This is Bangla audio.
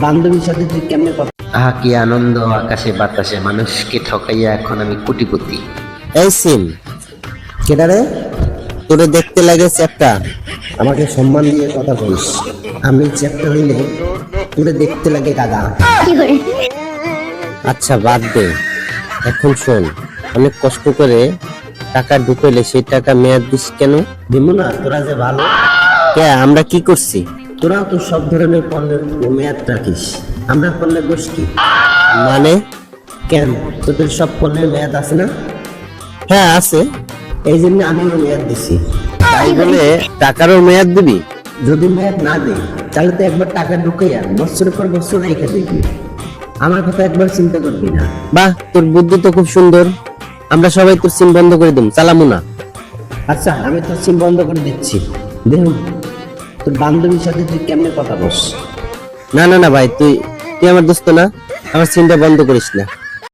বান্ধবীর সাথে তুই কেমনে কথা? আহা কি আনন্দ আকাশে বাতাসে, মানুষকে ঠকাইয়া এখন আমি কোটিপতি। এই সিম, কেডা রে? তোরে দেখতে লাগে চ্যাপ্টা। আমাকে সম্মান দিয়ে কথা বলিস। আমি চ্যাপ্টা হইলে তোরে দেখতে লাগে গাদা। আচ্ছা বাদ দে, এখন শোন, অনেক কষ্ট করে টাকা ঢুকাইলে সেই টাকা মেয়াদ দিস কেন? দিমু না, তোরা যে ভালো। কে আমরা কি করছি? তোরাও তো সব ধরনের পণ্যের মেয়াদ রাখিস, আমরা পণ্যের দোষ কি? মানে? কেন, তোদের সব পণ্যের মেয়াদ আছে না? হ্যাঁ আছে। এই জন্য আমিও মেয়াদ দিছি। তাই বলে টাকারও মেয়াদ দিবি? যদি মেয়াদ না দিই তাহলে তো একবার টাকা ঢুকাইয়া বছরের পর বছর রেখে দিবি। আমার কথা একবার চিন্তা করবি না? বাহ, তোর বুদ্ধি তো খুব সুন্দর। আমরা সবাই তোর সিম বন্ধ করে দিম, চালামু না। আচ্ছা, আমি তোর সিম বন্ধ করে দিচ্ছি। দেখুন, তোর বান্ধবীর সাথে তুই কেমনে কথা বস? না না না ভাই, তুই তুই আমার দোস্ত না, আমার সিমটা বন্ধ করিস না।